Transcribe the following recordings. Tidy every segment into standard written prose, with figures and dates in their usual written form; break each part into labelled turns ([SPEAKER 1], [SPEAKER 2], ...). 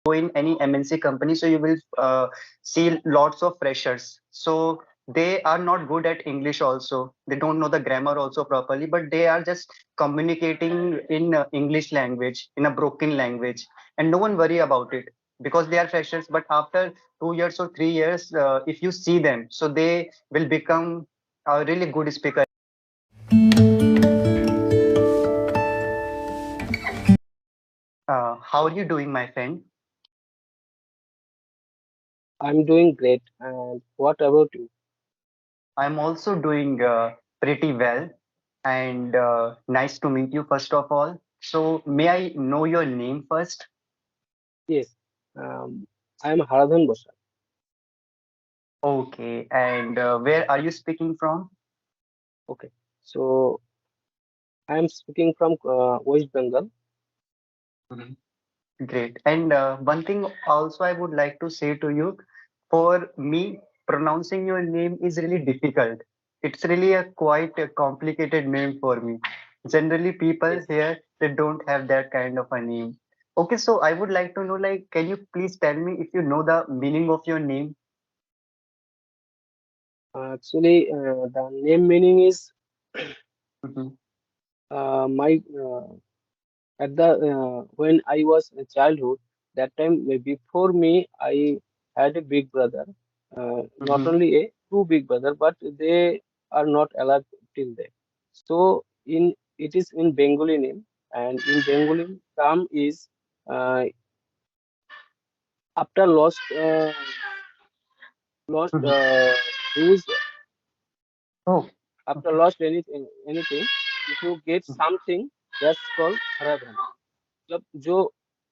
[SPEAKER 1] go in any MNC company, so you will see lots of freshers. So they are not good at English also. They don't know the grammar also properly, but they are just communicating in English language, in a broken language, and no one worry about it because they are freshers. But after 2 years or 3 years, if you see them, so they will become a really good speaker. How are you doing, my friend?
[SPEAKER 2] I'm doing great. And what about you?
[SPEAKER 1] I'm also doing pretty well, and nice to meet you, first of all. So, may I know your name first?
[SPEAKER 2] Yes, um, I'm Haradhan Bosar.
[SPEAKER 1] Okay, and where are you speaking from?
[SPEAKER 2] Okay, so I'm speaking from West Bengal.
[SPEAKER 1] Mhm. Great. And one thing also I would like to say to you, for me, pronouncing your name is really difficult. It's really a quite a complicated name for me. Generally, people
[SPEAKER 2] Yes,
[SPEAKER 1] here, they don't have that kind of a name. Okay, so I would like to know, like, can you please tell me if you know the meaning of your name?
[SPEAKER 2] actually, the name meaning is
[SPEAKER 1] Mhm,
[SPEAKER 2] my at the when I was a childhood. That time before me, I had a big brother. Not
[SPEAKER 1] mhm,
[SPEAKER 2] only a two big brother, but they are not alive till then. So in it is in Bengali name, and in Bengali term is uh, after lost
[SPEAKER 1] mhm.
[SPEAKER 2] who's
[SPEAKER 1] Oh,
[SPEAKER 2] after
[SPEAKER 1] okay.
[SPEAKER 2] lost anything, if you get something, that's called haradhan. मतलब जो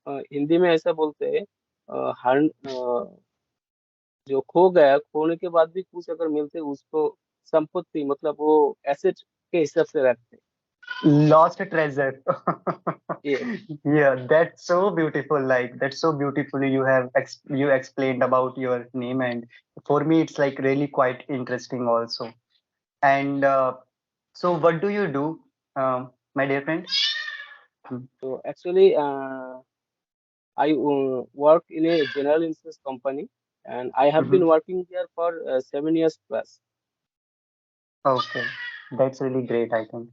[SPEAKER 2] हिंदी में ऐसा बोलते हैं जो खो गया, खोने के बाद भी कुछ अगर मिलते उसको संपत्ति, मतलब वो एसेट के हिसाब से रखते हैं।
[SPEAKER 1] Lost treasure.
[SPEAKER 2] ये
[SPEAKER 1] Yeah, that's so beautiful. Like that's so beautifully you have you explained about your name, and for me it's like really quite interesting also. And so, what do you do, my dear friend? Hmm.
[SPEAKER 2] so actually I work in a general insurance company, and I have
[SPEAKER 1] Mhm.
[SPEAKER 2] been working there for 7 years plus.
[SPEAKER 1] Okay, that's really great, I think.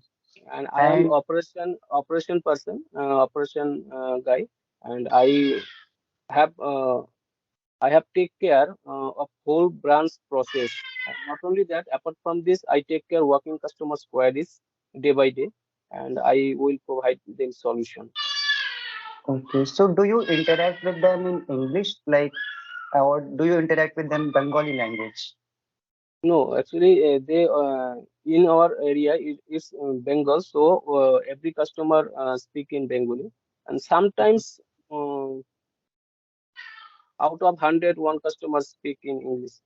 [SPEAKER 2] And I am
[SPEAKER 1] And
[SPEAKER 2] operation person, operation guy, and have uh, I have take care of whole branch process. And not only that, apart from this, I take care working customers queries day by day, and I will provide them solution.
[SPEAKER 1] okay, so do you interact with them in English, like, or do you interact with them Bengali language?
[SPEAKER 2] No, actually, they in our area it is Bengal, so every customer speak in Bengali, and sometimes uh, out of 100, one customer speak in English.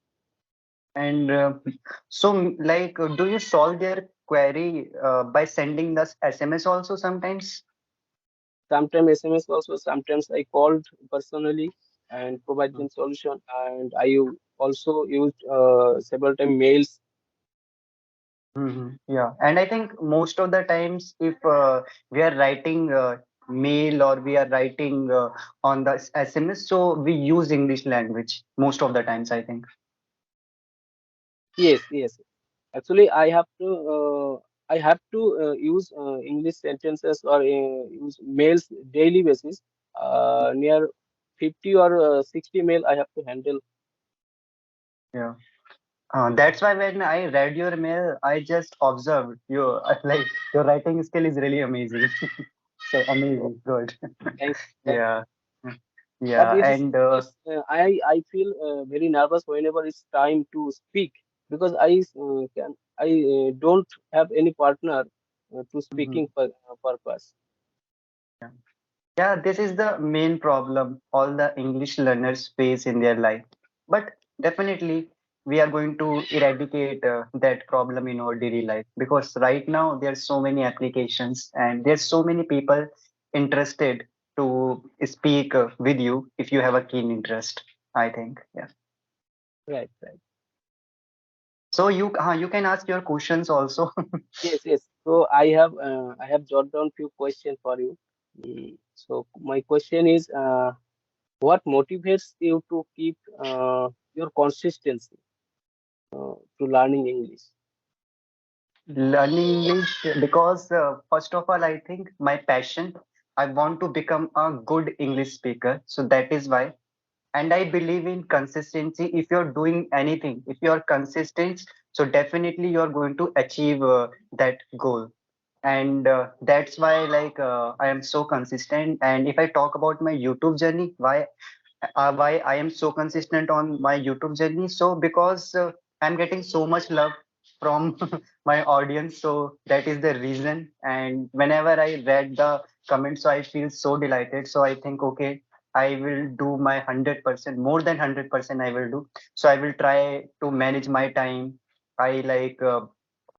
[SPEAKER 1] And so, like, do you solve their query by sending the SMS also sometimes?
[SPEAKER 2] Sometimes SMS also, sometimes I called personally and provide them solution, and also used several times mails.
[SPEAKER 1] Mm-hmm. Yeah, and I think most of the times, if we are writing mail or we are writing on the SMS, so we use English language most of the times, I think.
[SPEAKER 2] Yes, yes. Actually, I have to use English sentences or use mails daily basis. Near 50 or 60 mail I have to handle.
[SPEAKER 1] Yeah. That's why when I read your mail, I just observed you like your writing skill is really amazing. So
[SPEAKER 2] So
[SPEAKER 1] amazing, good.
[SPEAKER 2] thank
[SPEAKER 1] Yeah,
[SPEAKER 2] but
[SPEAKER 1] yeah,
[SPEAKER 2] it is
[SPEAKER 1] and
[SPEAKER 2] I feel very nervous whenever it's time to speak, because I don't have any partner to
[SPEAKER 1] mhm.
[SPEAKER 2] speaking purpose.
[SPEAKER 1] Yeah. Yeah, this is the main problem all the English learners face in their life. But definitely, we are going to eradicate that problem in our daily life because right now there are so many applications and there's so many people interested to speak with you if you have a keen interest, I think. Yeah.
[SPEAKER 2] Right, right.
[SPEAKER 1] So you can ask your questions also.
[SPEAKER 2] Yes, yes. So I have jotted down few questions for you. So my question is What motivates you to keep your consistency to learning English?
[SPEAKER 1] Learning English because first of all, I think my passion. I want to become a good English speaker, so that is why. And I believe in consistency. If you're doing anything, if you're consistent, so definitely you're going to achieve that goal. And that's why, like, I am so consistent. And if I talk about my YouTube journey, why I am so consistent on my YouTube journey. So because I'm getting so much love from my audience, so that is the reason. And whenever I read the comments, so I feel so delighted. So I think, okay, I will do my 100%, more than 100%. I will do. So I will try to manage my time. I like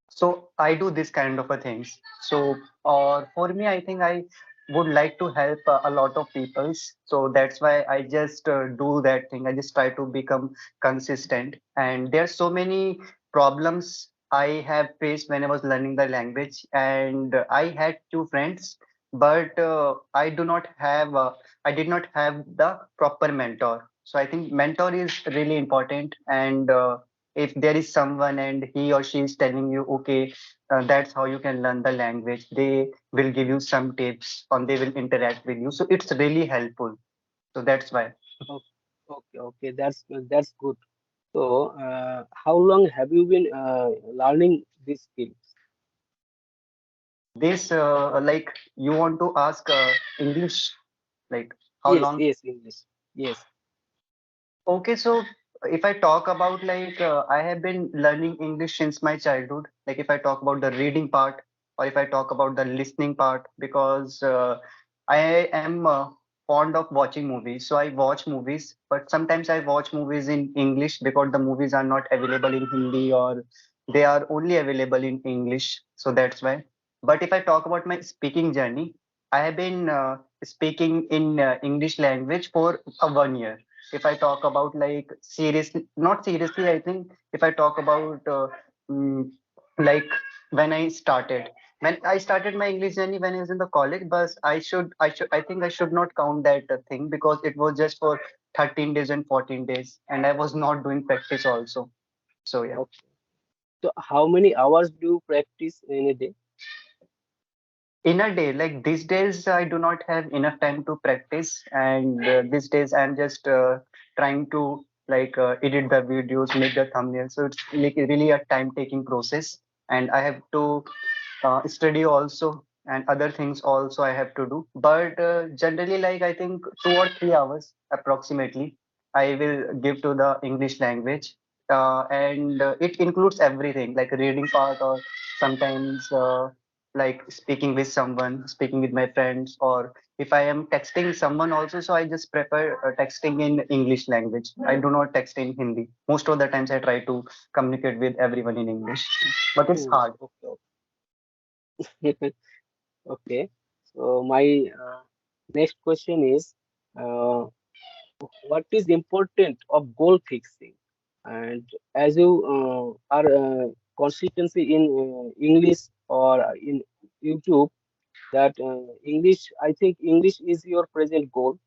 [SPEAKER 1] so I do this kind of a things. So or for me, I think I would like to help a lot of peoples. So that's why I just do that thing. I just try to become consistent. And there are so many problems I have faced when I was learning the language. And I had two friends, but I did not have the proper mentor. So I think mentor is really important. And if there is someone and he or she is telling you, okay, that's how you can learn the language, they will give you some tips or they will interact with you, so it's really helpful. So that's why
[SPEAKER 2] Okay, okay, that's good. So, how long have you been learning these skills?
[SPEAKER 1] this like you want to ask English, like how
[SPEAKER 2] Yes,
[SPEAKER 1] long.
[SPEAKER 2] yes, English. Yes.
[SPEAKER 1] Okay, so if I talk about like I have been learning English since my childhood. Like if I talk about the reading part or if I talk about the listening part, because I am fond of watching movies. So I watch movies, but sometimes I watch movies in English because the movies are not available in Hindi or they are only available in English. So that's why. But if I talk about my speaking journey, I have been speaking in English language for 1 year. If I talk about like seriously, not seriously, I think if I talk about mm, like when I started my English journey when I was in the college, but I think I should not count that thing because it was just for 13 days and 14 days, and I was not doing practice also. So yeah.
[SPEAKER 2] Okay. So, how many hours do you practice in a day?
[SPEAKER 1] In a day, like these days I do not have enough time to practice, and these days I'm just trying to like edit the videos, make the thumbnails, so it's like really a time taking process, and I have to study also, and other things also I have to do. But generally, like I think 2 or 3 hours approximately I will give to the English language, and it includes everything like reading part or sometimes like speaking with someone, speaking with my friends, or if I am texting someone also, so I just prefer texting in English language. I do not text in Hindi. Most of the times I try to communicate with everyone in English, but it's
[SPEAKER 2] Hmm.
[SPEAKER 1] hard.
[SPEAKER 2] Okay, okay. Okay. So, my next question is, uh, what is important of goal fixing? And as you are consistency in English or in YouTube, that English, I think English is your present goal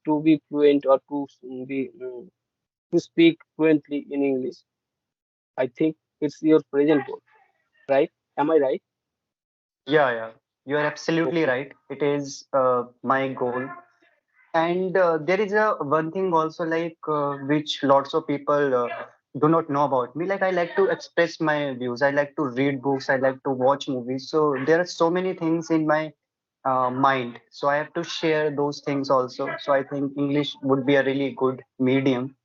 [SPEAKER 2] to be fluent or to be to speak fluently in English. I think it's your present goal, right? Am I right?
[SPEAKER 1] Yeah, yeah, you are absolutely
[SPEAKER 2] Okay.
[SPEAKER 1] right. It is my goal. And there is a one thing also like which lots of people do not know about me. Like I like to express my views. I like to read books. I like to watch movies. So there are so many things in my mind. So I have to share those things also. So I think English would be a really good medium,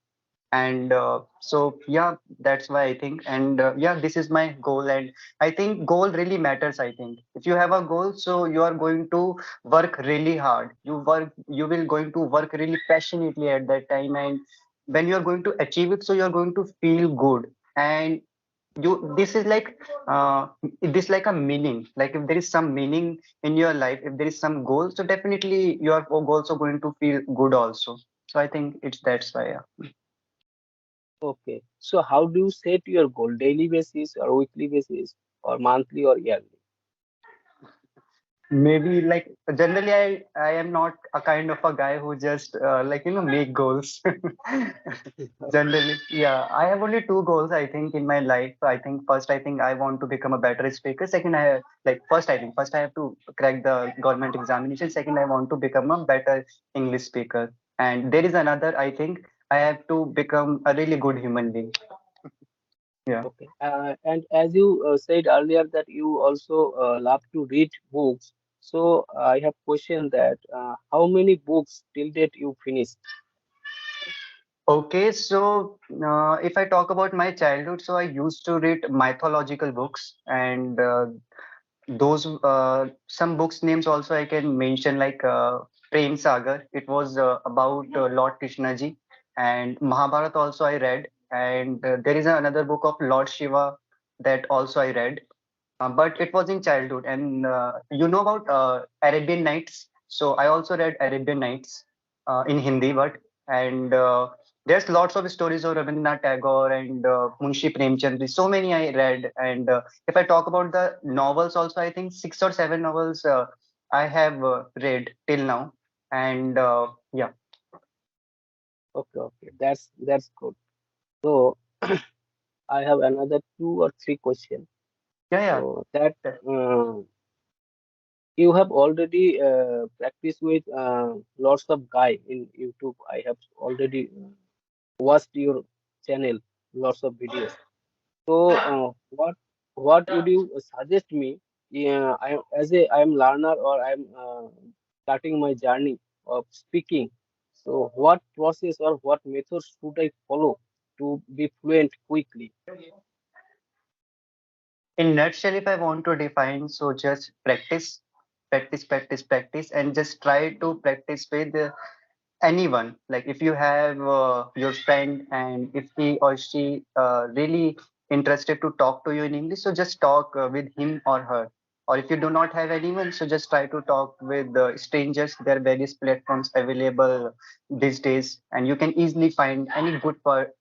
[SPEAKER 1] and so yeah, that's why I think. And yeah, this is my goal, and I think goal really matters. I think if you have a goal, so you are going to work really hard. You will going to work really passionately at that time, and when you are going to achieve it, so you are going to feel good. And you this is like this like a meaning. Like if there is some meaning in your life, if there is some goal, so definitely you are also going to feel good also. So I think it's that's why, yeah.
[SPEAKER 2] Okay. So how do you set your goal? Daily basis or weekly basis or monthly or yearly?
[SPEAKER 1] Maybe like generally I am not a kind of a guy who just like make goals. Generally, yeah, I have only two goals I think in my life. I think first I think I want to become a better speaker. Second, I like first I have to crack the government examination. Second, I want to become a better English speaker. And there is another, I think I have to become a really good human being. Yeah.
[SPEAKER 2] Okay. And as you said earlier that you also love to read books. So I have questioned that how many books till date you finished?
[SPEAKER 1] Okay, so if I talk about my childhood, so I used to read mythological books, and those some books names also I can mention like Prem Sagar. It was about Lord Krishna ji, and Mahabharata also I read, and there is another book of Lord Shiva that also I read. But it was in childhood, and you know about Arabian Nights. So I also read Arabian Nights in Hindi, but and there's lots of stories of Rabindranath Tagore and Munshi Premchand. So many I read, and if I talk about the novels, also I think six or seven novels I have read till now, and yeah,
[SPEAKER 2] Okay, okay, that's good. So I have another two or three questions.
[SPEAKER 1] yeah,
[SPEAKER 2] So that
[SPEAKER 1] yeah.
[SPEAKER 2] uh, you have already practiced with lots of guy in YouTube. I have already watched your channel, lots of videos. So, what would you suggest me? Yeah, I am learner or I am starting my journey of speaking. So, what process or what method should I follow to be fluent quickly?
[SPEAKER 1] In nutshell, if I want to define, so just practice, practice, practice, practice, and just try to practice with anyone. Like if you have your friend and if he or she really interested to talk to you in English, so just talk with him or her. Or if you do not have anyone, so just try to talk with strangers. There are various platforms available these days, and you can easily find any good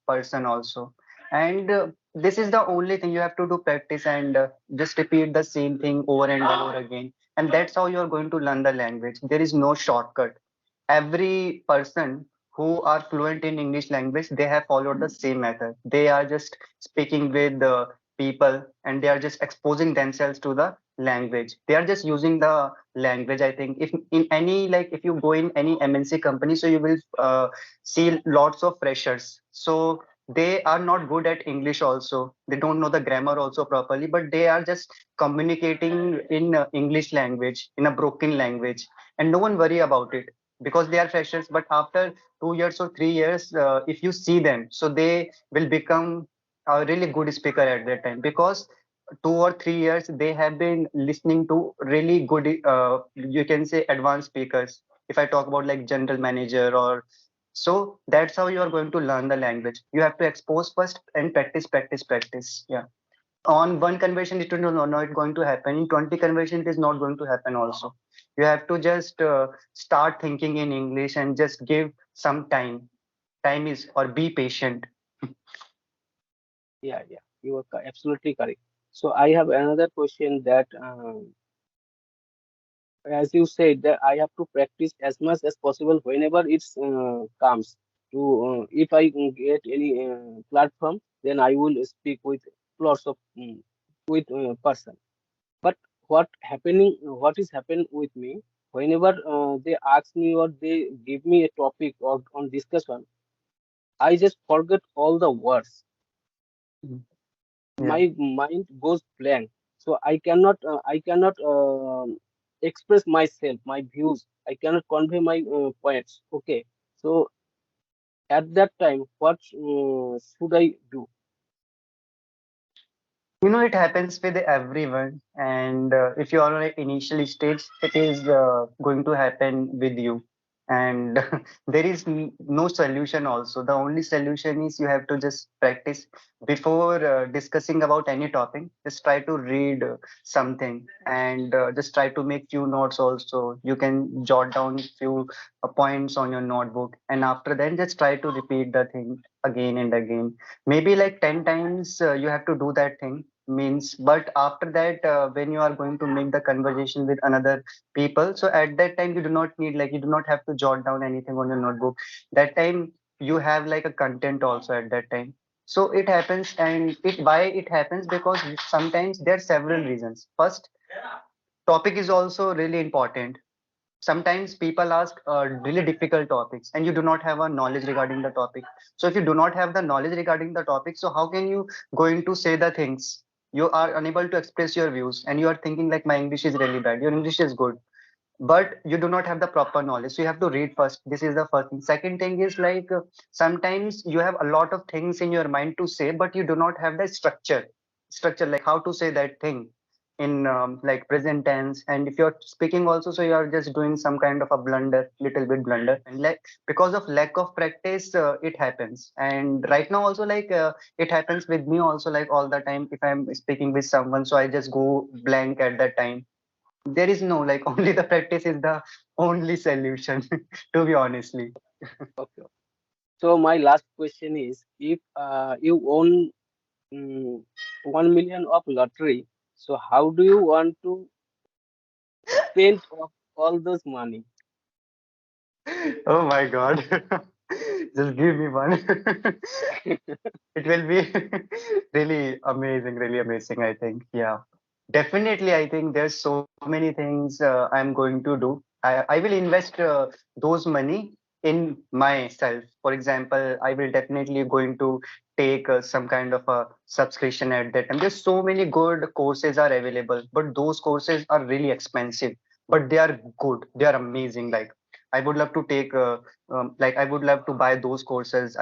[SPEAKER 1] person also. And this is the only thing you have to do, practice, and just repeat the same thing over and over again, and that's how you are going to learn the language. There is no shortcut. Every person who are fluent in English language, they have followed the same method. They are just speaking with the people, and they are just exposing themselves to the language. They are just using the language. I think if in any, like if you go in any MNC company, so you will see lots of freshers. So they are not good at English also. They don't know the grammar also properly, but they are just communicating in English language, in a broken language, and no one worry about it because they are freshers. But after 2 years or 3 years, if you see them, so they will become a really good speaker at that time, because 2 or 3 years they have been listening to really good, you can say advanced speakers. If I talk about like general manager or so, that's how you are going to learn the language. You have to expose first and practice, practice, practice. Yeah. On one conversion it will not going to happen. In 20 conversion it is not going to happen also. You have to just start thinking in English and just give some time. Time is, or be patient.
[SPEAKER 2] Yeah, yeah, you are absolutely correct. So, I have another question that, as you said, that I have to practice as much as possible whenever it comes to. If I get any platform, then I will speak with lots of with person. But what is happening with me whenever they ask me or they give me a topic or on discussion, I just forget all the words.
[SPEAKER 1] Mhm. Yeah.
[SPEAKER 2] My mind goes blank. So I cannot express myself, my views. I cannot convey my points. Okay. So at that time, what should I do?
[SPEAKER 1] It happens with everyone, and if you are on an initial stage, it is going to happen with you. And there is no solution also. The only solution is you have to just practice before discussing about any topic. Just try to read something, and just try to make few notes also. You can jot down few points on your notebook, and after that, just try to repeat the thing again and again. Maybe like 10 times you have to do that thing. means, but after that, when you are going to make the conversation with another people, so at that time you do not need, like, you do not have to jot down anything on your notebook. That time you have like a content also at that time. So it happens, and it why it happens, because sometimes there are several reasons. First, topic is also really important. Sometimes people ask really difficult topics and you do not have a knowledge regarding the topic. So if you do not have the knowledge regarding the topic, so how can you going to say the things? You are unable to express your views and you are thinking like my English is really bad, your English is good, but you do not have the proper knowledge, so you have to read first. This is the first thing. Second thing is like, sometimes you have a lot of things in your mind to say, but you do not have the structure, like how to say that thing in like present tense. And if you're speaking also, so you are just doing some kind of a blunder, little bit blunder, and like because of lack of practice, it happens. And right now also, like, it happens with me also, like all the time. If I'm speaking with someone, so I just go blank at that time. There is no, like, only the practice is the only solution, to be honestly.
[SPEAKER 2] Okay. So my last question is, if you own mm, 1 million of lottery, so how do you want to spend of all those money?
[SPEAKER 1] Oh my God. Just give me one. It will be really amazing, I think. Yeah. Definitely, I think there's so many things I'm going to do. I will invest those money in myself. For example, I will definitely going to take some kind of a subscription at that time. There's so many good courses are available, but those courses are really expensive. But they are good. They are amazing. Like, I would love to take, like, I would love to buy those courses.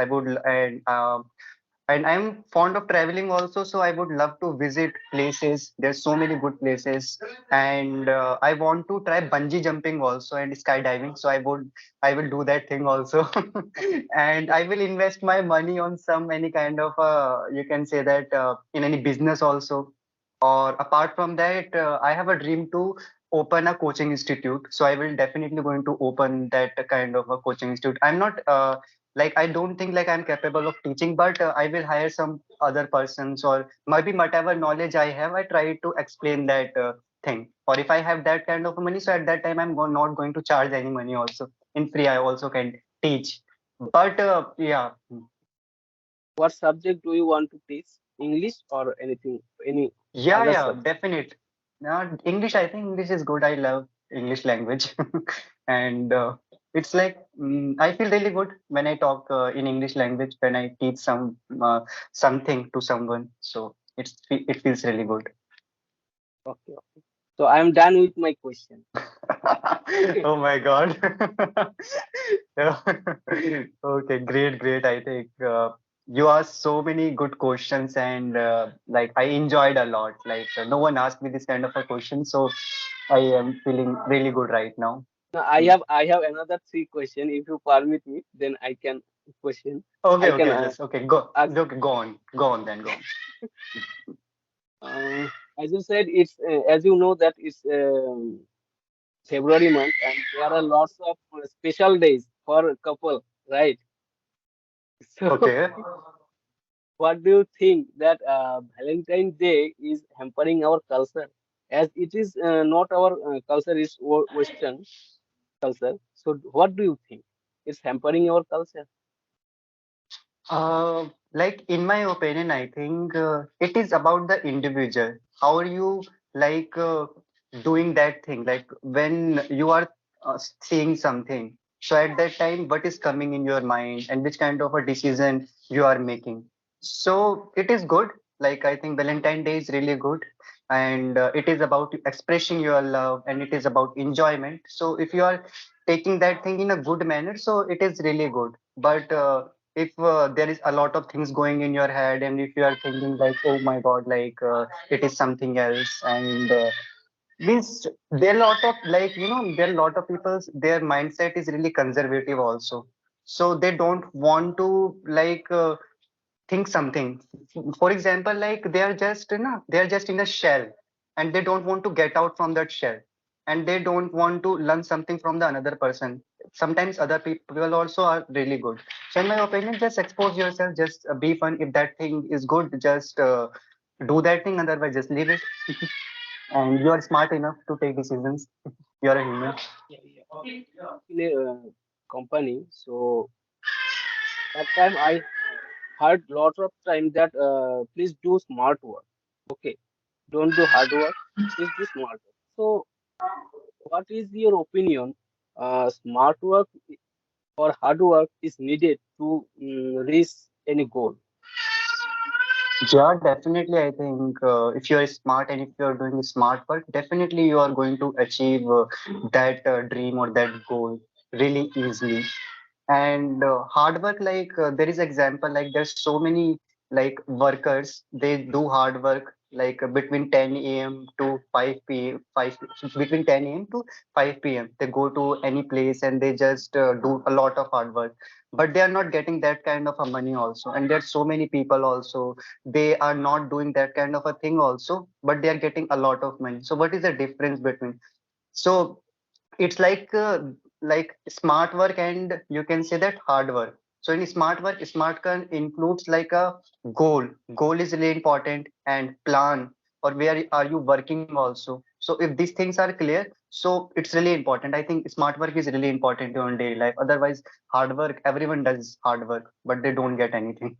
[SPEAKER 1] And I'm fond of traveling also, so I would love to visit places. There's so many good places, and I want to try bungee jumping also and skydiving. So I will do that thing also, and I will invest my money on some any kind of you can say that in any business also. Or apart from that, I have a dream to open a coaching institute. So I will definitely going to open that kind of a coaching institute. I'm not like, I don't think like I'm capable of teaching, but I will hire some other persons, or maybe whatever knowledge I have, I try to explain that thing. Or if I have that kind of money, so at that time not going to charge any money also. In free, I also can teach. But yeah,
[SPEAKER 2] What subject do you want to teach? English or anything, any
[SPEAKER 1] yeah,
[SPEAKER 2] other
[SPEAKER 1] yeah,
[SPEAKER 2] subject?
[SPEAKER 1] definite. English, I think English is good. I love English language. And it's like, I feel really good when I talk in English language, when I teach something to someone. So it feels really good.
[SPEAKER 2] Okay, okay. So I am done with my question.
[SPEAKER 1] Oh my God. Yeah. Okay, great, great. I think you asked so many good questions, and like I enjoyed a lot. Like no one asked me this kind of a question, so I am feeling really good right now.
[SPEAKER 2] Now
[SPEAKER 1] Mm.
[SPEAKER 2] I have another three question. If you permit me, then I can question.
[SPEAKER 1] Okay,
[SPEAKER 2] I can
[SPEAKER 1] okay, just okay. Go,
[SPEAKER 2] ask.
[SPEAKER 1] okay, go on then, go on.
[SPEAKER 2] As you said, it's as you know that it's February month, and there are lots of special days for a couple, right? So,
[SPEAKER 1] Okay.
[SPEAKER 2] what do you think that Valentine's Day is hampering our culture, as it is not our culture, is Western culture. So, what do you think? It's hampering our culture.
[SPEAKER 1] Like in my opinion, I think it is about the individual. How are you like doing that thing? Like when you are seeing something, so at that time, what is coming in your mind and which kind of a decision you are making? So it is good. Like I think Valentine Day is really good, and it is about expressing your love, and it is about enjoyment. So if you are taking that thing in a good manner, so it is really good. But if there is a lot of things going in your head, and if you are thinking like, oh my God, like it is something else, and means there are a lot of, like, there are a lot of people, their mindset is really conservative also, so they don't want to like think something. For example, like they are just, they are just in a shell, and they don't want to get out from that shell, and they don't want to learn something from the another person. Sometimes other people also are really good. So in my opinion, just expose yourself, just be fun. If that thing is good, just do that thing, otherwise just leave it. And you are smart enough to take decisions. You are a human.
[SPEAKER 2] Yeah, yeah. In a company, so that time I heard lots of time that please do smart work. Okay, don't do hard work. Please do smart work. So, what is your opinion? Smart work or hard work is needed to reach any goal?
[SPEAKER 1] Yeah, definitely. I think if you are smart and if you are doing smart work, definitely you are going to achieve that dream or that goal really easily. And hard work, like there is example, like there's so many like workers, they do hard work like between 10 a.m. to 5 p.m. 5 between 10 a.m. to 5 p.m. They go to any place and they just do a lot of hard work, but they are not getting that kind of a money also. And there's so many people also, they are not doing that kind of a thing also, but they are getting a lot of money. So what is the difference between? So it's like smart work and you can say that hard work. So in smart work, smart can includes like a goal is really important, and plan, or where are you working also. So if these things are clear, so it's really important. I think smart work is really important in daily life. Otherwise, hard work, everyone does hard work but they don't get anything.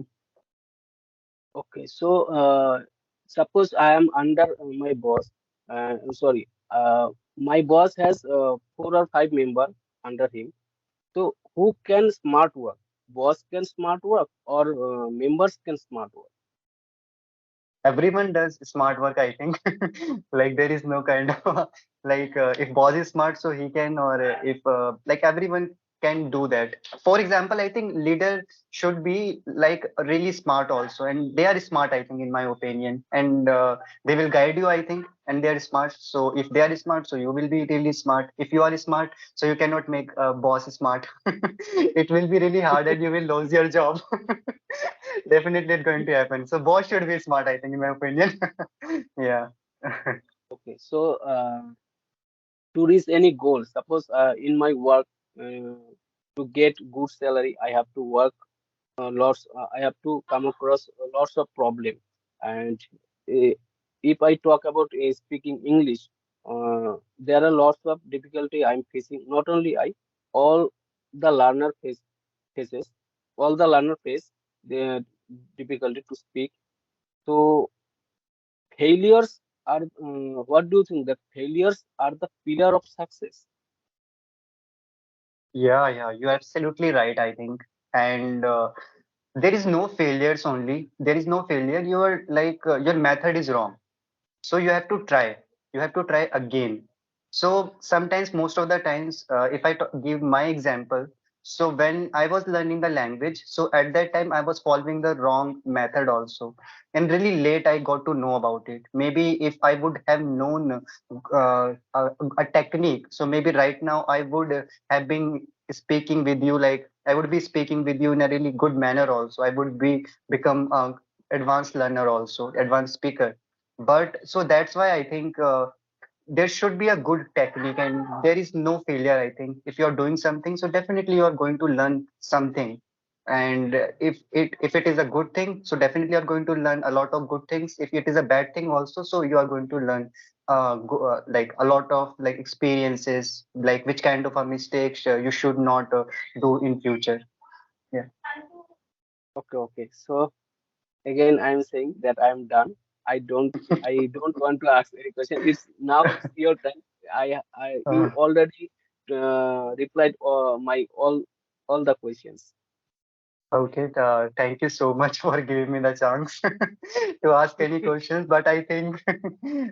[SPEAKER 2] Okay, so suppose I am under my boss. I'm sorry, my boss has 4 or 5 members under him. So who can smart work? Boss can smart work or members can smart work?
[SPEAKER 1] Everyone does smart work, I think. Like there is no kind of like if boss is smart, so he can, or if like everyone can do that. For example, I think leader should be like really smart also, and they are smart, I think, in my opinion, and they will guide you, I think, and they are smart. So if they are smart, so you will be really smart. If you are smart, so you cannot make a boss smart. It will be really hard and you will lose your job. Definitely it's going to happen. So boss should be smart, I think, in my opinion. Yeah.
[SPEAKER 2] Okay, so to reach any goal, suppose in my work, uh, to get good salary, I have to work lots. I have to come across lots of problem, and uh, if I talk about speaking English, there are lots of difficulty I'm facing. Not only I, all the learner faces, all the learner face the difficulty to speak. So failures are. What do you think that failures are the pillar of success?
[SPEAKER 1] Yeah, yeah, you're absolutely right, I think. And there is no failures only. There is no failure. Your like your method is wrong. So you have to try again. So sometimes, most of the times, if I give my example, so when I was learning the language, so at that time I was following the wrong method also, and really late I got to know about it. Maybe if I would have known a technique, so maybe right now I would have been speaking with you, like I would be speaking with you in a really good manner also. I would be become a advanced learner also, advanced speaker. But so that's why I think there should be a good technique, and there is no failure, I think. If you're doing something, so definitely you are going to learn something. And if it is a good thing, so definitely you're going to learn a lot of good things. If it is a bad thing also, so you are going to learn like a lot of like experiences, like which kind of a mistakes you should not do in future. Yeah.
[SPEAKER 2] Okay, okay. So again, I'm saying that I'm done. I don't I don't want to ask any question. It's your turn. You
[SPEAKER 1] uh,
[SPEAKER 2] already replied my all the questions.
[SPEAKER 1] Okay, thank you so much for giving me the chance to ask any questions. But I think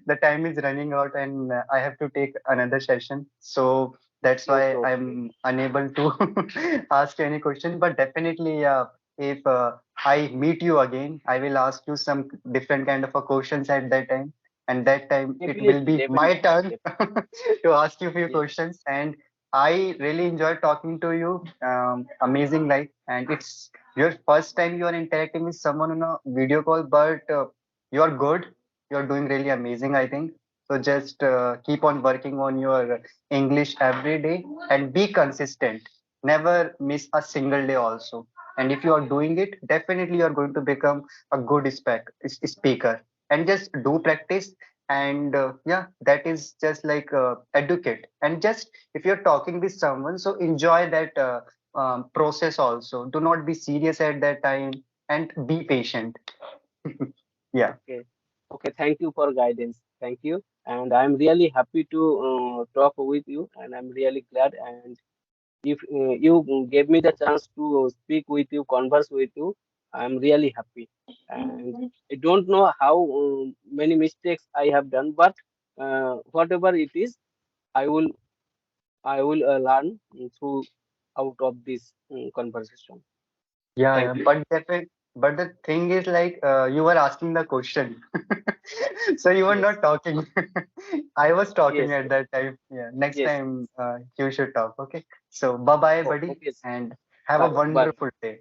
[SPEAKER 1] the time is running out and I have to take another session. So that's
[SPEAKER 2] Okay,
[SPEAKER 1] why
[SPEAKER 2] okay.
[SPEAKER 1] I'm unable to ask any question. But definitely, if I meet you again, I will ask you some different kind of a questions at that time. And that time it will
[SPEAKER 2] Definitely,
[SPEAKER 1] be my
[SPEAKER 2] definitely,
[SPEAKER 1] turn
[SPEAKER 2] definitely.
[SPEAKER 1] to ask you a few
[SPEAKER 2] Yes.
[SPEAKER 1] questions. And I really enjoyed talking to you. Amazing life, and it's your first time you are interacting with someone on a video call, but you are good. You are doing really amazing, I think. So just keep on working on your English every day and be consistent. Never miss a single day also. And if you are doing it, definitely you are going to become a good speaker. and just do practice. And yeah, that is just like educate. And just if you're talking with someone, so enjoy that process also. Do not be serious at that time, and be patient. Yeah.
[SPEAKER 2] Okay. Okay. Thank you for guidance. Thank you. And I'm really happy to talk with you, and I'm really glad. And if you gave me the chance to speak with you, converse with you, I'm really happy. And I don't know how many mistakes I have done, but whatever it is, I will learn through out of this conversation.
[SPEAKER 1] Yeah,
[SPEAKER 2] Thank
[SPEAKER 1] yeah.
[SPEAKER 2] you.
[SPEAKER 1] But the thing is like you were asking the question. So you were
[SPEAKER 2] Yes.
[SPEAKER 1] not talking. I was talking
[SPEAKER 2] Yes.
[SPEAKER 1] at that time. Yeah. Next
[SPEAKER 2] Yes.
[SPEAKER 1] time you should talk. Okay. So bye bye,
[SPEAKER 2] Oh,
[SPEAKER 1] buddy,
[SPEAKER 2] okay.
[SPEAKER 1] and have a
[SPEAKER 2] Bye. Bye.
[SPEAKER 1] wonderful day.